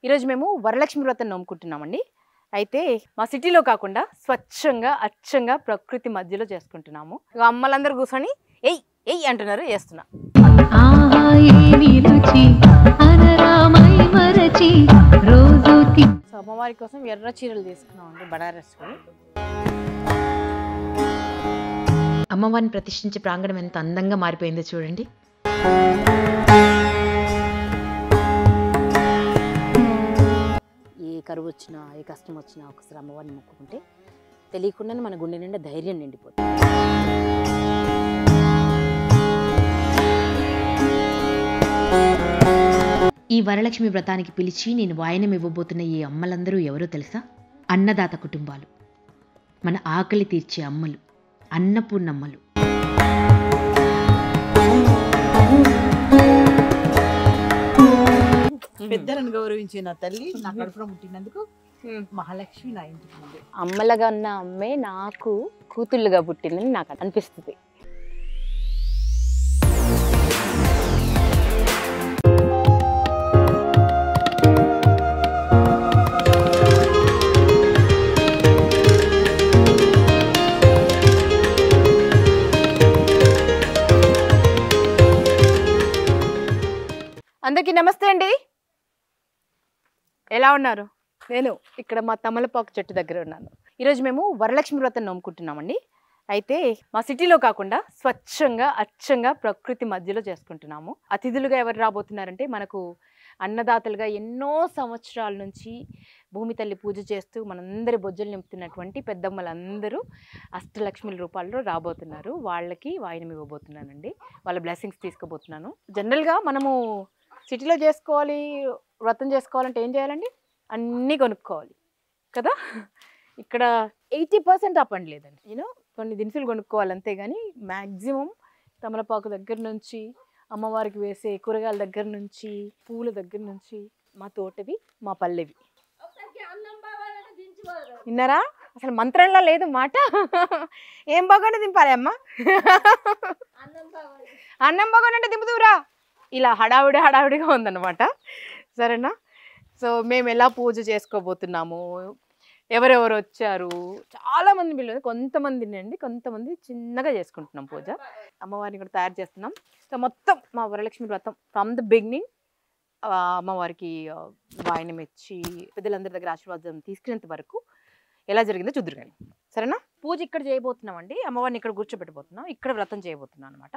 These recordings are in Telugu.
ఈరోజు మేము వరలక్ష్మి వ్రతం నోముకుంటున్నామండి. అయితే మా సిటీలో కాకుండా స్వచ్ఛంగా అచ్చంగా ప్రకృతి మధ్యలో చేసుకుంటున్నాము. అమ్మలందరూ కూర్చొని ఎయ్ ఎయ్ అంటున్నారు, చేస్తున్నా. అమ్మవారి కోసం ఎర్ర చీరలు తీసుకున్నామండి, బనారస్. అమ్మవారిని ప్రతిష్ఠించే ప్రాంగణం ఎంత అందంగా మారిపోయిందో చూడండి. ఏ కరువు వచ్చినా ఏ కష్టం వచ్చినా ఒకసారి అమ్మవారిని మొక్కుకుంటే తెలియకుండానే మన గుండె నిండా ధైర్యం నిండిపోతుంది. ఈ వరలక్ష్మి వ్రతానికి పిలిచి నేను వాయనం ఇవ్వబోతున్న ఈ అమ్మలందరూ ఎవరో తెలుసా? అన్నదాత కుటుంబాలు, మన ఆకలి తీర్చే అమ్మలు, అన్నపూర్ణమ్మలు. పెద్దలను గౌరవించిన తల్లి నా కడుపున పుట్టినందుకు మహాలక్ష్మి నా ఇంటికి ఉంది. అమ్మలుగా ఉన్న అమ్మే నాకు కూతుళ్ళుగా పుట్టిందని నాకు అనిపిస్తుంది. అందరికీ నమస్తే అండి, ఎలా ఉన్నారు? నేను ఇక్కడ మా తమలపాకు చెట్టు దగ్గర ఉన్నాను. ఈరోజు మేము వరలక్ష్మి వ్రతం నోముకుంటున్నామండి. అయితే మా సిటీలో కాకుండా స్వచ్ఛంగా అచ్చంగా ప్రకృతి మధ్యలో చేసుకుంటున్నాము. అతిథులుగా ఎవరు రాబోతున్నారంటే, మనకు అన్నదాతలుగా ఎన్నో సంవత్సరాల నుంచి భూమి తల్లి పూజ చేస్తూ మనందరి బొజ్జలు నింపుతున్నటువంటి పెద్దమ్మలందరూ అష్టలక్ష్మిల రూపాల్లో రాబోతున్నారు. వాళ్ళకి వాయినం ఇవ్వబోతున్నానండి, వాళ్ళ బ్లెస్సింగ్స్ తీసుకోబోతున్నాను. జనరల్గా మనము సిటీలో చేసుకోవాలి, వ్రతం చేసుకోవాలంటే ఏం చేయాలండి? అన్నీ కొనుక్కోవాలి కదా. ఇక్కడ 80% అప్పండి లేదండి, కొన్ని దినుసులు కొనుక్కోవాలి అంతేగాని మ్యాక్సిమం తమలపాకు దగ్గర నుంచి, అమ్మవారికి వేసే కూరగాయల దగ్గర నుంచి, పూల దగ్గర నుంచి, మా తోటవి మా పల్లెవి. విన్నారా? అసలు మంత్రంలో లేదు మాట. ఏం బాగుంటే దింపాలి అమ్మ, అన్నం బాగుంటే దింపుదూరా. ఇలా హడావిడిగా ఉందన్నమాట. సరేనా? సో మేము ఎలా పూజ చేసుకోబోతున్నాము, ఎవరెవరు వచ్చారు, చాలామంది పిల్లలు, కొంతమందిని అండి, కొంతమంది చిన్నగా చేసుకుంటున్నాం పూజ. అమ్మవారిని కూడా తయారు చేస్తున్నాం. సో మొత్తం మా వరలక్ష్మి వ్రతం ఫ్రమ్ ద బిగినింగ్ అమ్మవారికి వాయినం ఇచ్చి పెద్దలందరి దగ్గర ఆశీర్వాదం తీసుకునేంత వరకు ఎలా జరిగిందో చూద్దరు కానీ. సరేనా? పూజ ఇక్కడ చేయబోతున్నాం అండి, అమ్మవారిని ఇక్కడ కూర్చోబెట్టబోతున్నాం, ఇక్కడ వ్రతం చేయబోతున్నాం అనమాట.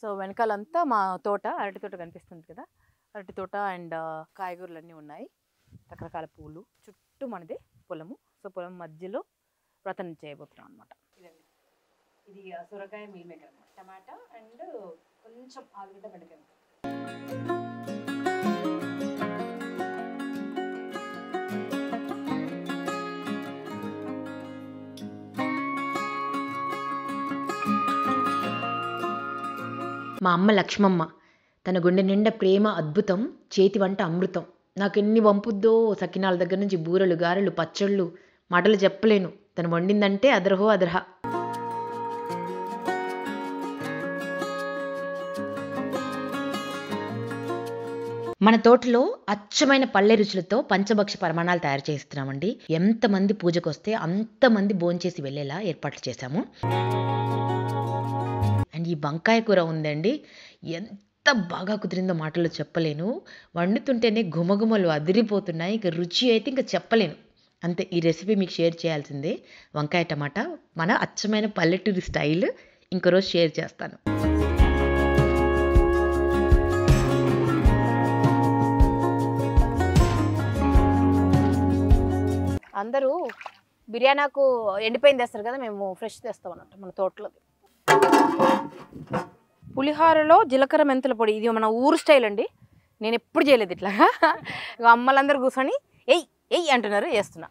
సో వెనకాలంతా మా తోట, అరటి తోట కనిపిస్తుంది కదా, అరటి తోట అండ్ కాయగూరలు అన్నీ ఉన్నాయి, రకరకాల పూలు, చుట్టూ మనదే పొలము. సో పొలం మధ్యలో వ్రతం చేయబోతున్నాం అనమాట. ఇది సొరకాయ మీల్ మేకర్ అనమాట, టమాటా అండ్ కొంచెం ఆలుగడ్డ బెండకాయ. మా అమ్మ లక్ష్మమ్మ, తన గుండె నిండా ప్రేమ అద్భుతం, చేతి వంట అమృతం. నాకు ఎన్ని వంపుద్దో, సకినాల దగ్గర నుంచి బూరెలు, గారెలు, పచ్చళ్ళు, మాటలు చెప్పలేను. తను వండిందంటే అదరహో అదరహ. మన తోటలో అచ్చమైన పల్లె రుచులతో పంచభక్ష పరమాణాలు తయారు చేస్తున్నామండి. ఎంతమంది పూజకు వస్తే అంతమంది భోంచేసి వెళ్ళేలా ఏర్పాట్లు చేశాము. అండ్ ఈ వంకాయ కూర ఉందండి, ఎంత బాగా కుదిరిందో మాటల్లో చెప్పలేను. వండుతుంటేనే గుమగుమలు అదిరిపోతున్నాయి. ఇక రుచి అయితే ఇంకా చెప్పలేను. అంతే, ఈ రెసిపీ మీకు షేర్ చేయాల్సిందే. వంకాయ టమాటా మన అచ్చమైన పల్లెటూరి స్టైల్ ఇంకో రోజు షేర్ చేస్తాను. అందరూ బిర్యానాకు ఎండిపోయింది తెస్తారు కదా, మేము ఫ్రెష్ తెస్తాం అన్నట్టు మన తోటలో. పులిహోరలో జీలకర్ర మెంతుల పొడి, ఇది మన ఊరు స్టైల్ అండి, నేను ఎప్పుడు చేయలేదు ఇట్లా. అమ్మలందరూ కూర్చొని ఎయ్ ఎయ్ అంటున్నారు, చేస్తున్నా.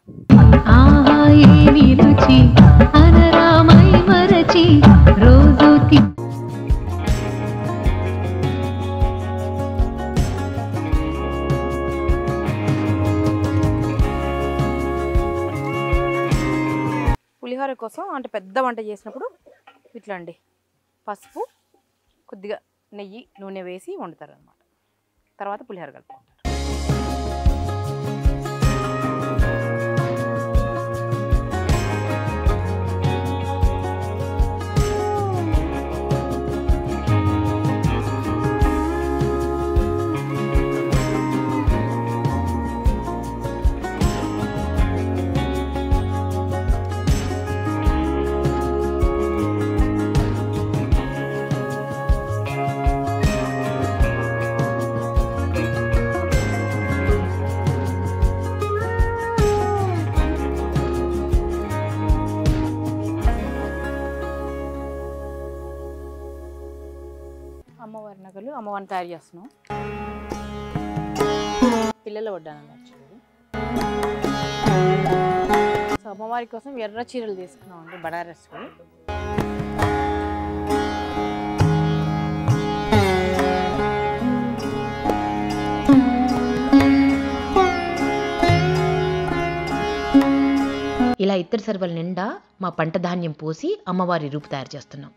పులిహోర కోసం అంటే పెద్ద వంట చేసినప్పుడు ఇట్లా అండి, పసుపు, కొద్దిగా నెయ్యి, నూనె వేసి వండుతారు అనమాట. తర్వాత పులిహోర కలుపుకుంటారు. అమ్మవారిని తయారు చేస్తున్నాం. పిల్లల వడ్డానం యాక్చువల్లీ. సో అమ్మవారి కోసం ఎర్ర చీరలు తీసుకున్నాం అండి, బనారస్వి. ఇలా ఇత్తడి సర్వల నిండా మా పంట ధాన్యం పోసి అమ్మవారి రూపు తయారు చేస్తున్నాం.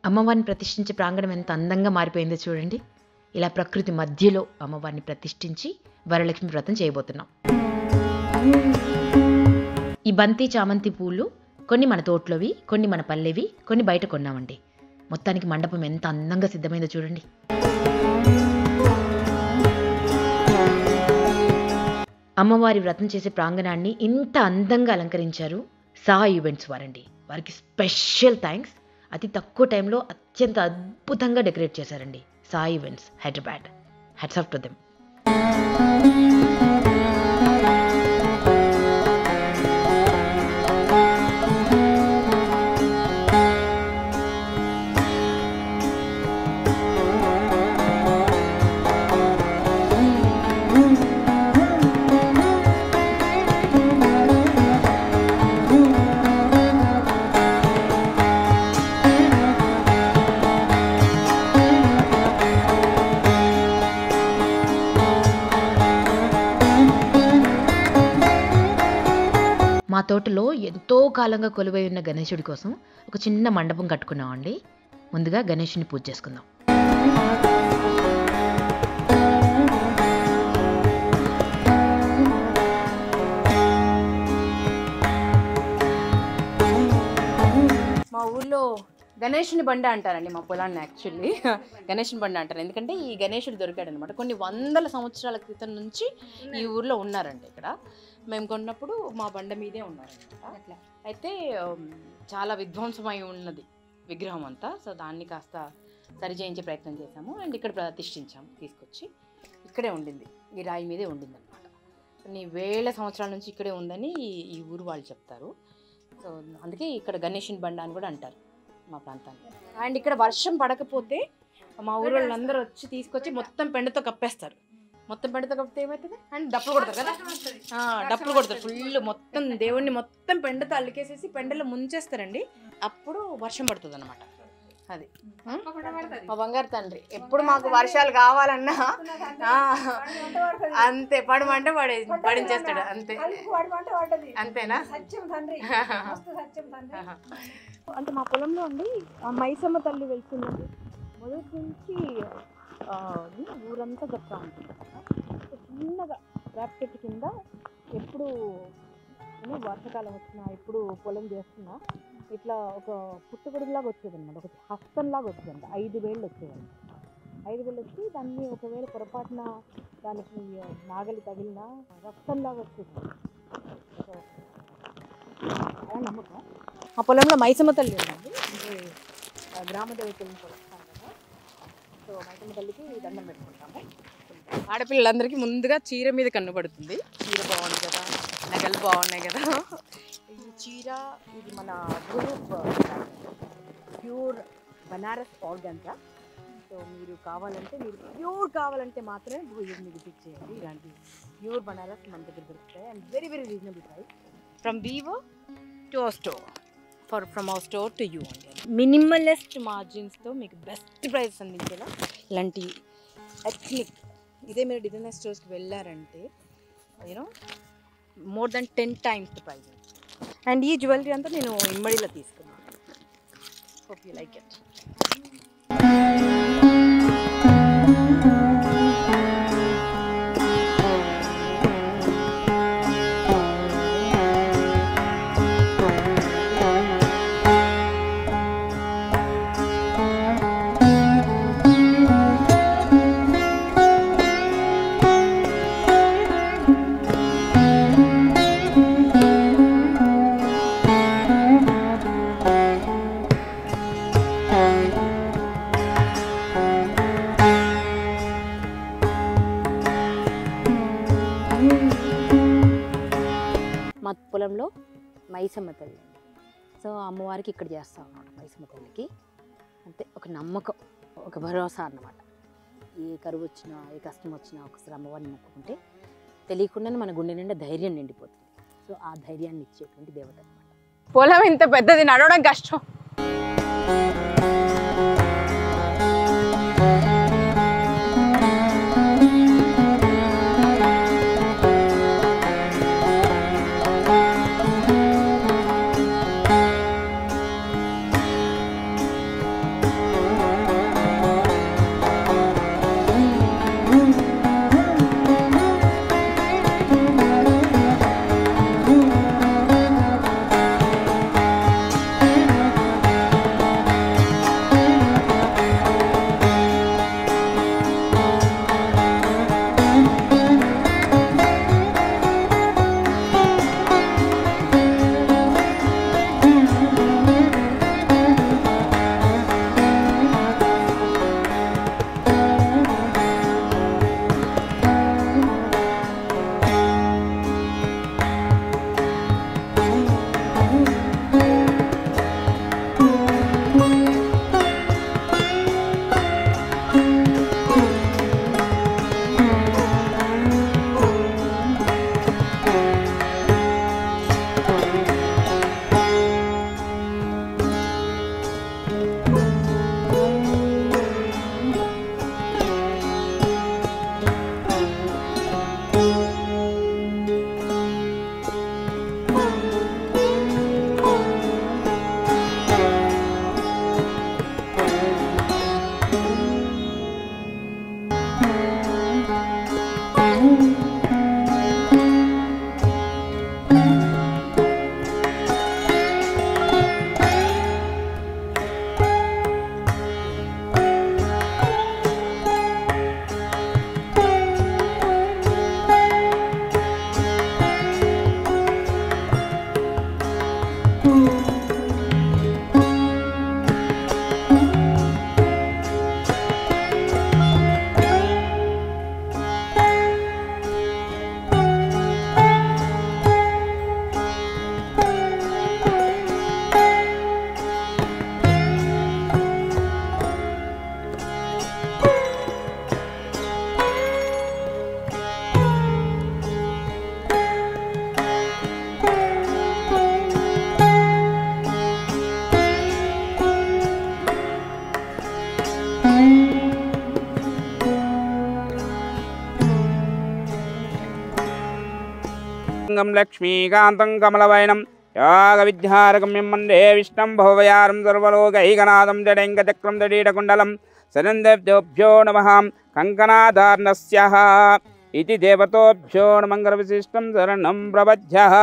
అమ్మవారిని ప్రతిష్ఠించే ప్రాంగణం ఎంత అందంగా మారిపోయిందో చూడండి. ఇలా ప్రకృతి మధ్యలో అమ్మవారిని ప్రతిష్ఠించి వరలక్ష్మి వ్రతం చేయబోతున్నాం. ఈ బంతి చామంతి పూలు కొన్ని మన తోటలోవి, కొన్ని మన పల్లెవి, కొన్ని బయట కొన్నామండి. మొత్తానికి మండపం ఎంత అందంగా సిద్ధమైందో చూడండి. అమ్మవారి వ్రతం చేసే ప్రాంగణాన్ని ఇంత అందంగా అలంకరించారు సాహా ఈవెంట్స్ వారండి. వారికి స్పెషల్ థ్యాంక్స్. అతి తక్కువ టైంలో అత్యంత అద్భుతంగా డెకరేట్ చేశారండి. Saha events Hyderabad. Hats off to them. మా తోటలో ఎంతో కాలంగా కొలువై ఉన్న గణేశుడి కోసం ఒక చిన్న మండపం కట్టుకున్నామండి. ముందుగా గణేశుని పూజ చేసుకుందాం. మా ఊర్లో గణేషుని బండ అంటారండి మా పొలాన్ని. యాక్చువల్లీ గణేషుని బండ అంటారు, ఎందుకంటే ఈ గణేశుడు దొరికాడు అనమాట. కొన్ని వందల సంవత్సరాల క్రితం నుంచి ఈ ఊర్లో ఉన్నారండి. ఇక్కడ మేము కొన్నప్పుడు మా బండ మీదే ఉన్నారనమాట. అయితే చాలా విధ్వంసమై ఉన్నది విగ్రహం అంతా. సో దాన్ని కాస్త సరి చేయించే ప్రయత్నం చేశాము అండ్ ఇక్కడ ప్రతిష్ఠించాము. తీసుకొచ్చి ఇక్కడే ఉండింది, ఈ రాయి మీదే ఉండింది అనమాట. కొన్ని వేల సంవత్సరాల నుంచి ఇక్కడే ఉందని ఈ ఊరు వాళ్ళు చెప్తారు. సో అందుకే ఇక్కడ గణేషుని బండ అని కూడా అంటారు మా ప్రాంతాన్ని. అండ్ ఇక్కడ వర్షం పడకపోతే మా ఊరు వాళ్ళందరూ వచ్చి తీసుకొచ్చి మొత్తం పెండతో కప్పేస్తారు. మొత్తం పెండతో కప్పితే ఏమవుతుంది? అండ్ డప్పులు కొడతారు కదా, డప్పులు కొడతారు ఫుల్. మొత్తం దేవుణ్ణి మొత్తం పెండతో అల్లికేసేసి పెండలో ముంచేస్తారండి. అప్పుడు వర్షం పడుతుంది అనమాట. అది మా బంగారు తండ్రి. ఎప్పుడు మాకు వర్షాలు కావాలన్నా అంతే పడమంటే పడించేస్తాడు. అంతే అంతేనా? అంటే మా పొలంలో అండి మైసమ్మ తల్లి వెళ్తుందండి. మొదటి నుంచి ఊరంతా చెప్తా ఉంటుంది. చిన్నగా ర్యాప్కెట్ కింద ఎప్పుడు వర్షాకాలం వచ్చినా, ఎప్పుడు పొలం చేస్తున్నా ఇట్లా ఒక పుట్టుగొడుగులాగా వచ్చేది అనమాట. ఒక హస్తంలాగా వచ్చేదండి. 5 వేళ్ళు వచ్చేదండి. 5 వేళ్ళు వచ్చి దాన్ని ఒకవేళ పొరపాటున దానికి నాగలి తగిలిన రక్తంలాగా వచ్చేది. అలా నమ్మకం. మా పొలంలో మైసమ్మ తల్లి ఉందండి. అంటే గ్రామ దేవతలను కొలుస్తాం కదా. సో మైసమ్మ తల్లికి దండం పెట్టుకుంటాము. ఆడపిల్లలందరికీ ముందుగా చీర మీద కన్నుపడుతుంది. చీర బాగుంది కదా, నగలు బాగున్నాయి కదా. ఈ చీర ఇది మన group pure Banaras organza. So మీరు ప్యూర్ కావాలంటే మాత్రమే మీకు విజిట్ చేయండి. ఇలాంటి ప్యూర్ బనారస్ మన దగ్గర దొరుకుతాయి and very very reasonable price. From weaver to our store, from our store to you అండి. మినిమలిస్ట్ మార్జిన్స్తో మీకు బెస్ట్ ప్రైస్ అందించేలా ఇలాంటి ఎథ్నిక్. ఇదే మీరు డిజైనర్ స్టోర్స్కి వెళ్ళారంటే యూనో మోర్ దెన్ 10 times ద ప్రైస్. అండ్ ఈ జ్యువెలరీ అంతా నేను ఇమ్మడిలో తీసుకున్నాను. Hope you like it. గ్రామంలో మైసమ్మ తల్లి అండి. సో అమ్మవారికి ఇక్కడ చేస్తాం అన్నమాట మైసమ్మ తల్లికి. అంతే ఒక నమ్మకం, ఒక భరోసా అన్నమాట. ఏ కరువు వచ్చినా ఏ కష్టం వచ్చినా ఒకసారి అమ్మవారిని మొక్కుకుంటే తెలియకుండానే మన గుండె నిండా ధైర్యం నిండిపోతుంది. సో ఆ ధైర్యాన్ని ఇచ్చేటువంటి దేవత అన్నమాట. పొలం ఇంత పెద్దది, నడవడం కష్టం. లక్ష్మీకాంతం కమలవైనం యోగ విద్యారగమ్యం వందే విష్ణం భవయారం సర్వలోకైకనాథం జడేంకచక్రం జడీడకుండలం శరణదేభ్యో నమః కంకణాధార్ణస్యః ఇతి దేవతోభ్యో మంగళ విశిష్టం శరణం ప్రపద్యః.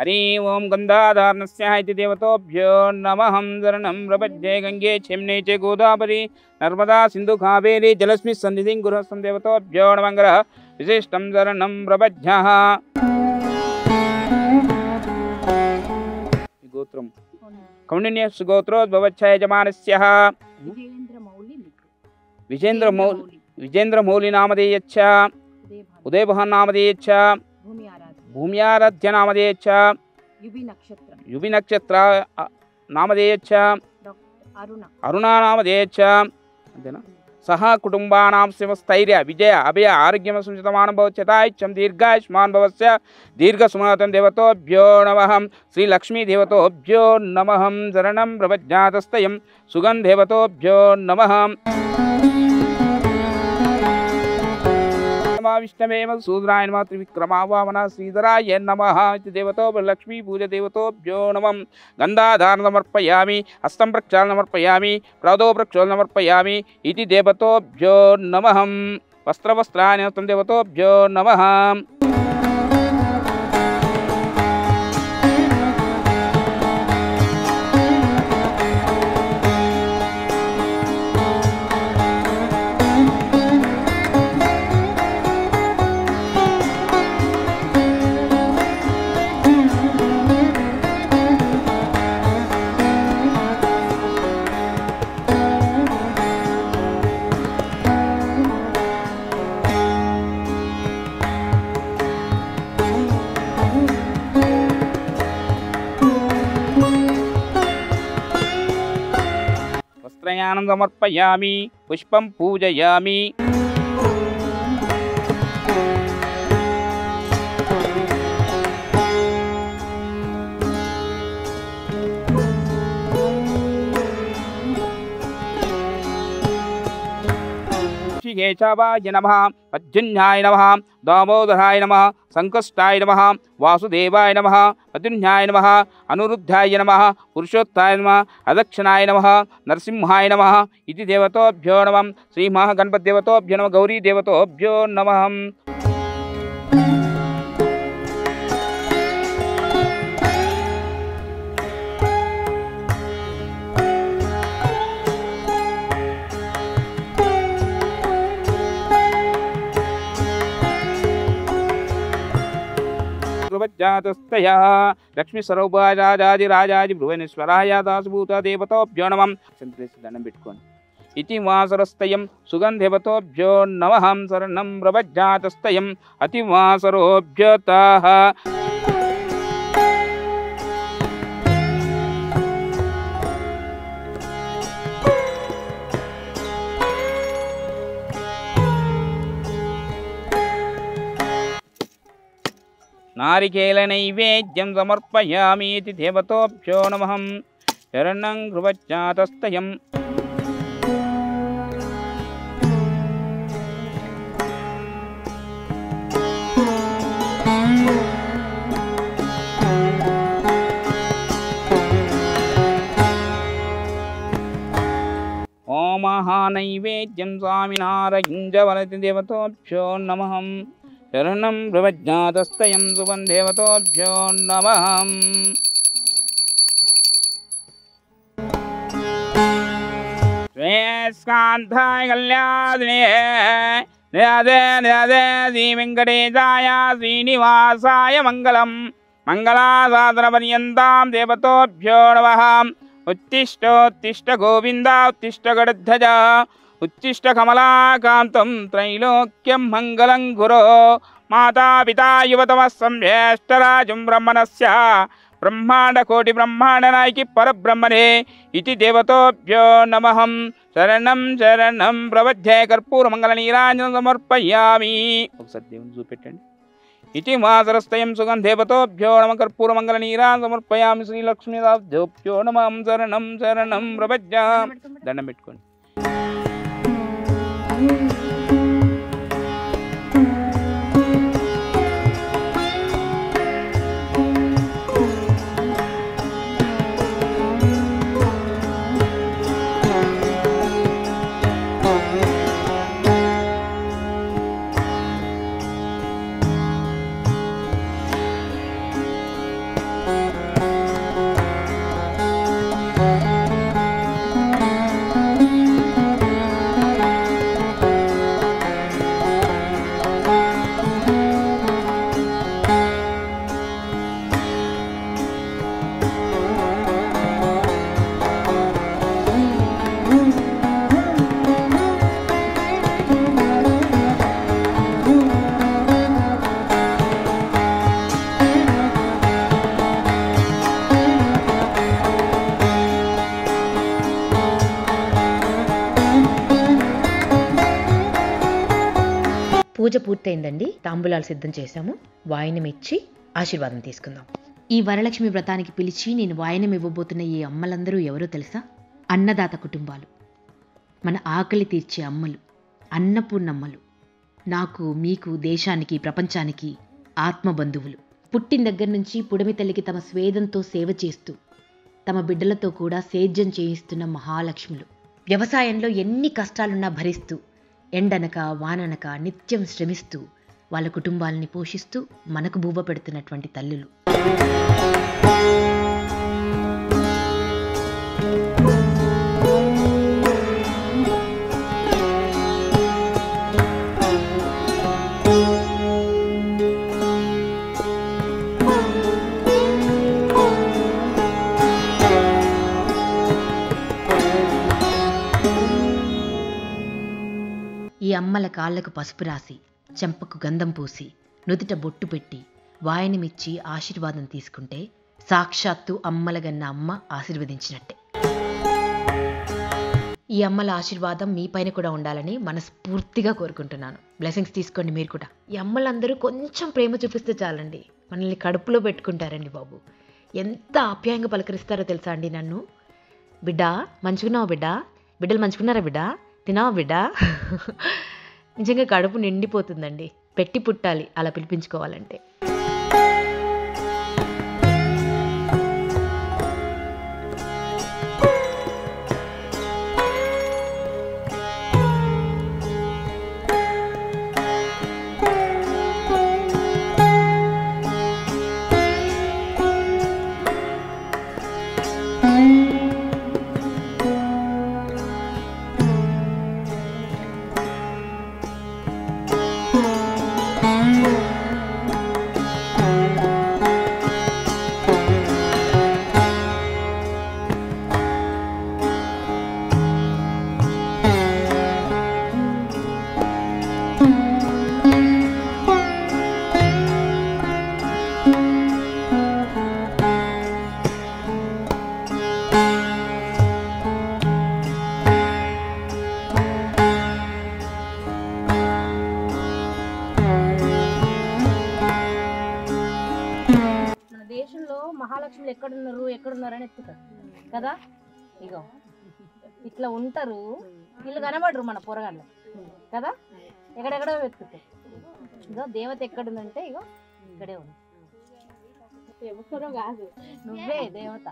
హరి ఓం గంధాధార్ణస్య ఇతి దేవతోభ్యో నమః శరణం ప్రపద్యే. గంగే యమునే చ గోదావరి నర్మదా సింధు కావేరి జలస్మి సన్నిధిం గురుస్తం దేవతోభ్యో నమః విశిష్టం శరణం ప్రపద్యః. గోత్రం కౌండిన్యస్ గోత్రోద్భవచ్చ యజమానస్య విజేంద్రమౌళి నామధేయచ్చ ఉదయభాన్ నామధేయచ్చ భూమ్యారాధ్య నామధేయచ్చ యువి నక్షత్ర నామధేయచ్చ అరుణ నామధేయచ్చ. అంతేనా? సహ కుటుంబానాం శివస్థైర్య విజయ అభయ ఆరోగ్యం సంచితమానం భవత్యతాయిత్యం దీర్ఘాయుష్మాన్ భవస్య దీర్ఘసుమనతం దేవతోభ్యో నమః. శ్రీ లక్ష్మీ దేవతోభ్యో నమః శరణం ప్రపజ్ఞాతస్తయం సుగంధేవతోభ్యో నమః. విష్ణవేమ సూద్రాయ నమః త్రివిక్రమా వామన శ్రీధరాయ నమః ఇతి దేవతో లక్ష్మీ పూజ దేవతోభ్యో నమః. గంధాధారణ సమర్పయామి హస్తం ప్రక్షాళన సమర్పయామి ప్రాదో ప్రక్షాళన సమర్పయామి ఇతి దేవతోభ్యో నమః. వస్త్రవస్త్రాని దేవతోభ్యో నమః. పుష్పత్రయానం సమర్పయామి పుష్పం పూజయామి కేశవాయ నమః అర్జున్యాయ నమః దామోదరాయ నమః సంకష్టాయ నమః వాసుదేవాయ నమః అర్జున్యాయ నమః అనురుద్ధాయ నమః పురుషోత్తాయ నమః అదక్షిణాయ నమః నరసింహాయ నమః ఇది దేవతోభ్యో నమః శ్రీ మహాగణపతి దేవతోభ్యో నమః గౌరీ దేవతోభ్యో నమః జాతస్తయ లక్ష్మీ సర్వరాజాది భువనేశ్వరాయ దాసభూత దేవతోభ్యో నమః దండం పెట్టుకోండి ఇతి వాసరస్తయం సుగంధేవతోభ్యో నమః శరణం ప్రపజ్జాతస్తయం అతి వాసరోభ్యతః నారికేల నైవేద్యం సమర్పయామి ఇతి దేవతోభ్యో నమః శరణం కృపజ్జాతస్తయం ఓం మహానైవేద్యం స్వామినారగింజవలతి దేవతోభ్యో నమః శరణం ప్రపజ్ఞాతస్తయం శుభం దేవతోభ్యో నమః శ్రేయస్కాంతాయ కళ్యాణినే రాధే రాధే శ్రీ వెంకటేశాయ శ్రీనివాసాయ మంగళం మంగళాసాధన పర్యంతం దేవతోభ్యో నమః ఉత్తిష్టోత్తిష్ట గోవింద ఉత్తిష్ట గడధ్వజ ఉత్తిష్ట కమలాకాంతం త్రైలోక్యం మంగళం గురో మాతా పితా యువతమః సంజ్యేష్ఠరాజం బ్రహ్మణస్య బ్రహ్మాండ కోటి బ్రహ్మాండ నాయకి పరబ్రహ్మణే ఇతి దేవతోభ్యో నమః శరణం శరణం ప్రపద్యే కర్పూర మంగళ నీరాజనం సమర్పయామి ఒకసారి దేవుని చూపెట్టండి ఇతి మాసరస్తయం సుగం దేవతోభ్యో నమః కర్పూర మంగళ నీరాజనం సమర్పయామి శ్రీ లక్ష్మీదేవతోభ్యో నమః శరణం శరణం ప్రపద్య దండం పెట్టుకోండి పూజ పూర్తయిందండి. తాంబూలాలు సిద్ధం చేశాము. వాయనం ఇచ్చి ఆశీర్వాదం తీసుకుందాం. ఈ వరలక్ష్మి వ్రతానికి పిలిచి నేను వాయనం ఇవ్వబోతున్న ఈ అమ్మలందరూ ఎవరో తెలుసా? అన్నదాత కుటుంబాలు, మన ఆకలి తీర్చే అమ్మలు, అన్నపూర్ణమ్మలు, నాకు మీకు దేశానికి ప్రపంచానికి ఆత్మబంధువులు. పుట్టిన దగ్గర నుంచి పుడమి తల్లికి తమ స్వేదంతో సేవ చేస్తూ తమ బిడ్డలతో కూడా సేద్యం చేయిస్తున్న మహాలక్ష్ములు. వ్యవసాయంలో ఎన్ని కష్టాలున్నా భరిస్తూ ఎండనక వాననక నిత్యం శ్రమిస్తూ వాళ్ళ కుటుంబాలని పోషిస్తూ మనకు బువ్వ పెడుతున్నటువంటి తల్లులు. ఈ అమ్మల కాళ్లకు పసుపు రాసి, చెంపకు గంధం పూసి, నుదుట బొట్టు పెట్టి వాయనమిచ్చి ఆశీర్వాదం తీసుకుంటే సాక్షాత్తు అమ్మలగన్న అమ్మ ఆశీర్వదించినట్టే. ఈ అమ్మల ఆశీర్వాదం మీ పైన కూడా ఉండాలని మనస్ఫూర్తిగా కోరుకుంటున్నాను. బ్లెస్సింగ్స్ తీసుకోండి మీరు కూడా. ఈ అమ్మలందరూ కొంచెం ప్రేమ చూపిస్తే చాలండి, మనల్ని కడుపులో పెట్టుకుంటారండి బాబు. ఎంత ఆప్యాయంగా పలకరిస్తారో తెలుసా అండి నన్ను. బిడ్డ మంచుకున్నావా బిడ్డ, బిడ్డలు మంచుకున్నారా బిడ్డ, తినావా బిడ్డ. నిజంగా కడుపు నిండిపోతుందండి. పెట్టి పుట్టాలి అలా పిలిపించుకోవాలంటే. దేశంలో మహాలక్ష్ములు ఎక్కడున్నారు అని ఎత్తుతారు కదా. ఇగో ఇట్లా ఉంటారు, వీళ్ళు కనబడరు మన పొరగాళ్ళు కదా, ఎక్కడెక్కడో వెతుకుతారు. ఇగో దేవత ఎక్కడుందంటే ఇగో ఇక్కడే ఉంది. కాదు నువ్వే దేవత.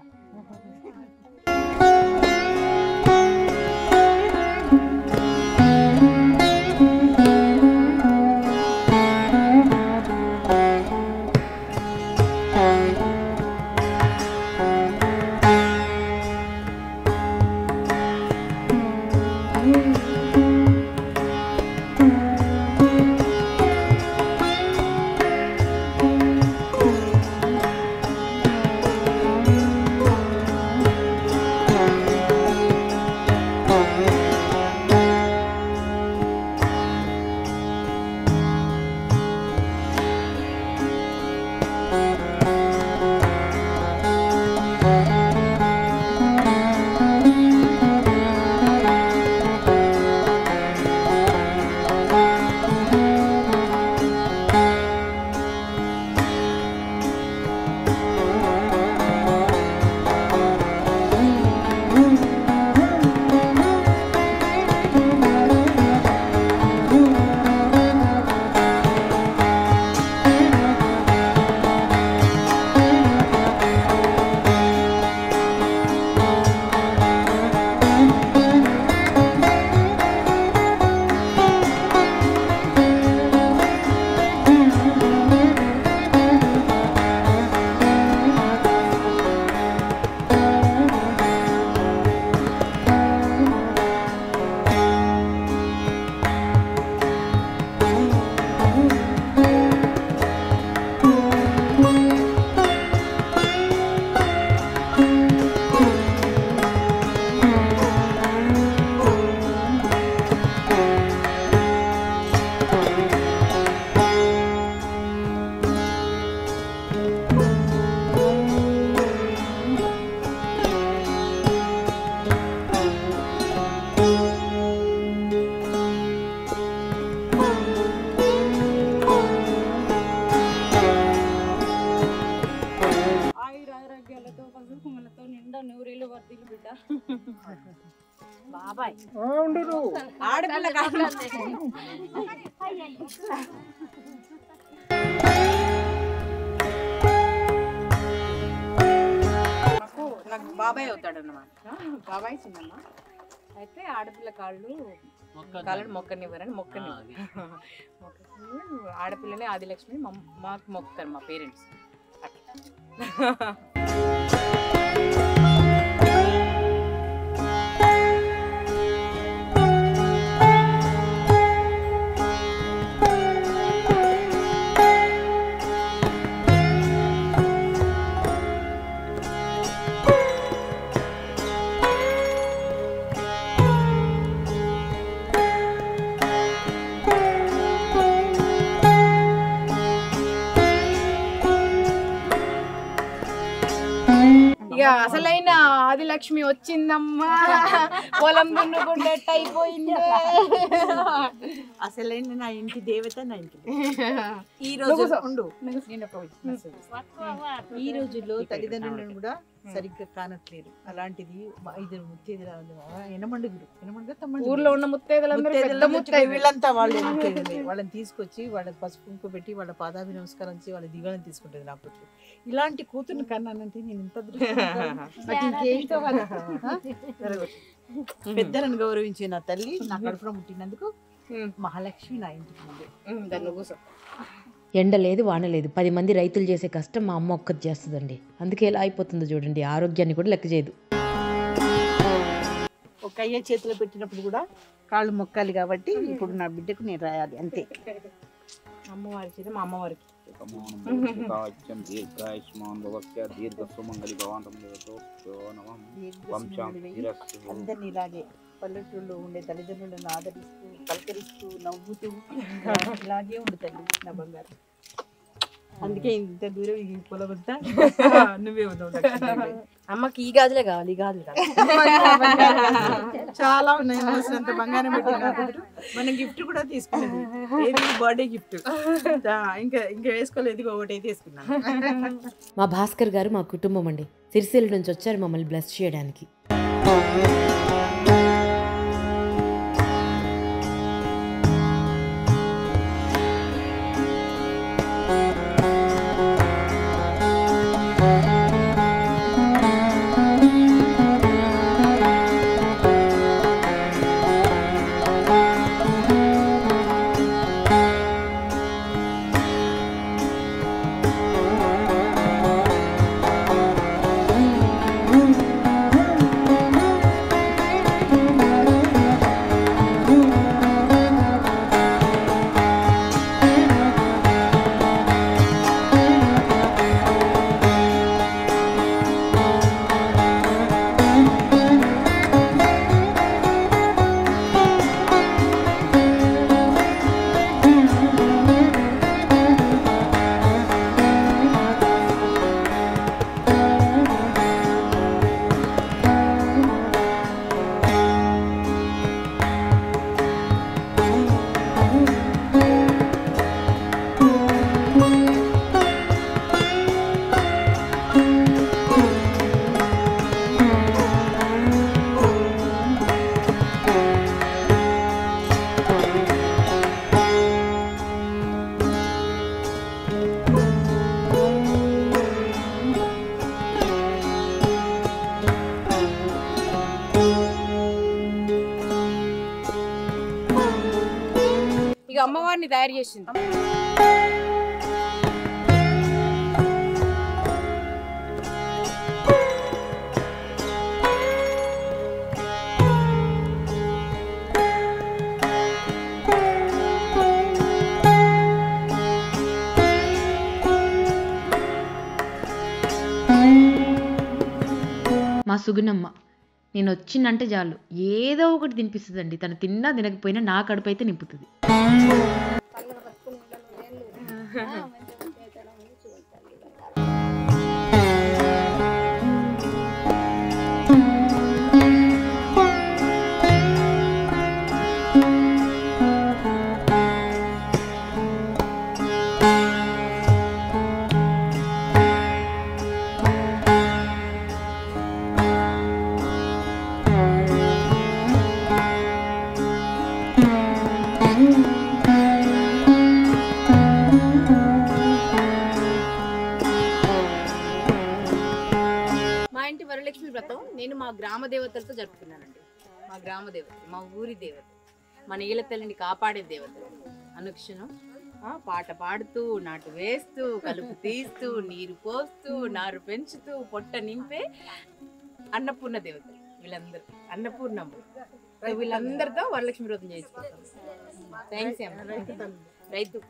బాబాయ్ ఆడపిల్ల నాకు బాబాయ్ అవుతాడు అన్నమాట. బాబాయ్ చిన్నమ్మ అయితే ఆడపిల్ల కాళ్ళు మొక్కనివ్వరని మొక్కని ఆడపిల్లనే ఆదిలక్ష్మి మాకు మొక్కుతారు మా పేరెంట్స్. ఇక అసలైన ఆదిలక్ష్మి వచ్చిందమ్మా, పొలం దున్నుకుంటే అయిపోయింది. అసలైన నా ఇంటి దేవత నా ఇంటి ఈ రోజు ఉండు. నేను ఒక ఈ రోజుల్లో తల్లిదండ్రులను కూడా సరిగ్గా కానట్లేదు. అలాంటిది 5 ముత్తైదులు ఎనమండుగురు తమ్ముడు ఊర్లో ఉన్న వీళ్ళంతా వాళ్ళు ముత్తైదులే. వాళ్ళని తీసుకొచ్చి వాళ్ళకి పసుపు కుంకుమ పెట్టి వాళ్ళ పాదాభి నమస్కారం చేసి వాళ్ళ దిగాలని తీసుకుంటుంది. నాకు ఇలాంటి కూతుర్ని కన్నానంటే నేను ఇంత ఇంకేం కావాలి. పెద్దలను గౌరవించే నా తల్లి నా కడుపున పుట్టినందుకు మహాలక్ష్మి నా ఇంటికి ఉంది. ఎండ లేదు వాన లేదు, 10 మంది రైతులు చేసే కష్టం మా అమ్మ ఒక్కటి చేస్తుందండి. అందుకే ఎలా అయిపోతుందో చూడండి, ఆరోగ్యాన్ని కూడా లెక్క చేయదు. ఒక అయ్య చేతిలో పెట్టినప్పుడు కూడా కాళ్ళు మొక్కాలి కాబట్టి ఇప్పుడు నా బిడ్డకు నేను రాయాలి అంతే. అమ్మవారి చేత మా అమ్మవారికి అందరినీ ఇలాగే పల్లెటూళ్ళు ఉండే తల్లిదండ్రులను ఆదరిస్తూ పలకరిస్తూ నవ్వుతూ ఇలాగే ఉండు తల్లి నా బంగారు. అందుకే ఇంత దూరం ఈ పొలమంతా నువ్వే ఉన్నావు. అమ్మకి ఈ గాజులే కావాలి, ఈ గాజులు కావాలి. చాలా ఉన్నాయి. అంత బంగారం పెట్టిన మనం గిఫ్ట్ కూడా తీసుకున్నది. ఏది బర్త్డే గిఫ్ట్ ఇంకా వేసుకోలేదు, ఒకటి తీసుకున్నాను. మా భాస్కర్ గారు మా కుటుంబం అండి. సిరిసిల్ల నుంచి వచ్చారు మమ్మల్ని బ్లెస్ చేయడానికి. ఇక అమ్మవారిని తయారు చేసింది. మా సుగుణమ్మ నేను వచ్చిందంటే చాలు ఏదో ఒకటి తినిపిస్తుందండి. తను తిన్నా తినకపోయినా నా కడుపు అయితే నింపుతుంది. వరలక్ష్మి వ్రతం నేను మా గ్రామ దేవతలతో జరుపుకున్నానండి. మా గ్రామ దేవత, మా ఊరి దేవత, మన ఈల తల్లిని కాపాడే దేవత. అనుక్షణం పాట పాడుతూ, నాటు వేస్తూ, కలుపు తీస్తూ, నీరు పోస్తూ, నారు పెంచుతూ, పొట్ట నింపే అన్నపూర్ణ దేవత. వీళ్ళందరూ అన్నపూర్ణమ్మ. వీళ్ళందరితో వరలక్ష్మి వ్రతం చేసుకుంటాం. థ్యాంక్స్ అమ్మ. రైతు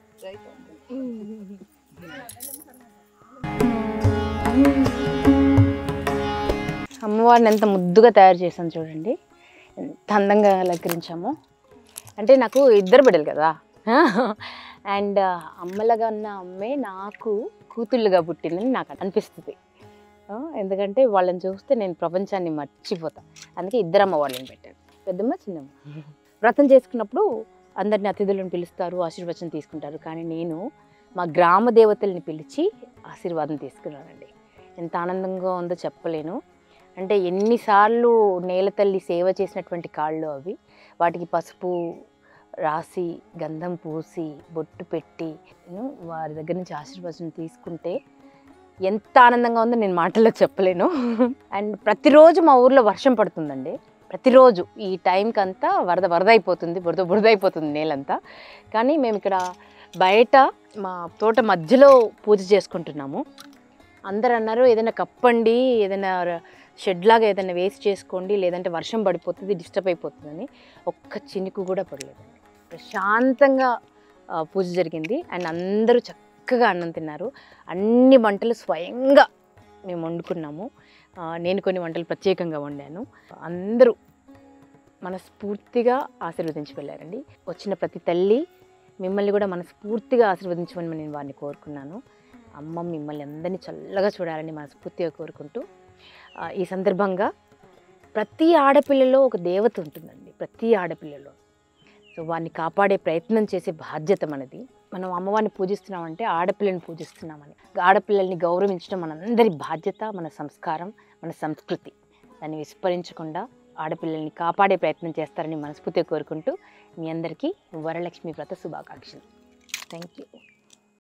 అమ్మవారిని ఎంత ముద్దుగా తయారు చేశాను చూడండి, ఎంత అందంగా అలంకరించాము. అంటే నాకు 2 బిడ్డలు కదా, అండ్ అమ్మలాగా ఉన్న అమ్మే నాకు కూతుళ్ళుగా పుట్టిందని నాకు అనిపిస్తుంది. ఎందుకంటే వాళ్ళని చూస్తే నేను ప్రపంచాన్ని మర్చిపోతా. అందుకే ఇద్దరు అమ్మవాళ్ళని పెట్టాను, పెద్దమ్మ చిన్నమ్మ. వ్రతం చేసుకున్నప్పుడు అందరిని అతిథులను పిలుస్తారు, ఆశీర్వచనం తీసుకుంటారు. కానీ నేను మా గ్రామ దేవతల్ని పిలిచి ఆశీర్వాదం తీసుకున్నానండి. ఎంత ఆనందంగా ఉందో చెప్పలేను. అంటే ఎన్నిసార్లు నేల తల్లి సేవ చేసినటువంటి కాళ్ళు అవి. వాటికి పసుపు రాసి, గంధం పూసి, బొట్టు పెట్టి వారి దగ్గర నుంచి ఆశీర్వచనం తీసుకుంటే ఎంత ఆనందంగా ఉందో నేను మాటల్లో చెప్పలేను. అండ్ ప్రతిరోజు మా ఊర్లో వర్షం పడుతుందండి. ప్రతిరోజు ఈ టైంకి అంతా వరద అయిపోతుంది, బురద అయిపోతుంది నేలంతా. కానీ మేము ఇక్కడ బయట మా తోట మధ్యలో పూజ చేసుకుంటున్నాము. అందరు అన్నారు ఏదైనా కప్పండి, ఏదైనా షెడ్ లాగా ఏదైనా వేస్ట్ చేసుకోండి, లేదంటే వర్షం పడిపోతుంది, డిస్టర్బ్ అయిపోతుందని. ఒక్క చినుకు కూడా పడలేదండి. ప్రశాంతంగా పూజ జరిగింది. అండ్ అందరూ చక్కగా అన్నం తిన్నారు. అన్ని వంటలు స్వయంగా మేము వండుకున్నాము. నేను కొన్ని వంటలు ప్రత్యేకంగా వండాను. అందరూ మనస్ఫూర్తిగా ఆశీర్వదించి వెళ్ళారండి. వచ్చిన ప్రతి తల్లి మిమ్మల్ని కూడా మనస్ఫూర్తిగా ఆశీర్వదించమని నేను వారిని కోరుకున్నాను. అమ్మ మిమ్మల్ని అందరినీ చల్లగా చూడాలని మనస్ఫూర్తిగా కోరుకుంటూ, ఈ సందర్భంగా ప్రతి ఆడపిల్లలో ఒక దేవత ఉంటుందండి, ప్రతి ఆడపిల్లలో. సో వారిని కాపాడే ప్రయత్నం చేసే బాధ్యత మనది. మనం అమ్మవారిని పూజిస్తున్నామంటే ఆడపిల్లని పూజిస్తున్నామని. ఆడపిల్లల్ని గౌరవించడం మనందరి బాధ్యత, మన సంస్కారం, మన సంస్కృతి. దాన్ని విస్మరించకుండా ఆడపిల్లల్ని కాపాడే ప్రయత్నం చేస్తారని మనస్ఫూర్తిగా కోరుకుంటూ మీ అందరికీ వరలక్ష్మి వ్రత శుభాకాంక్షలు. Thank you.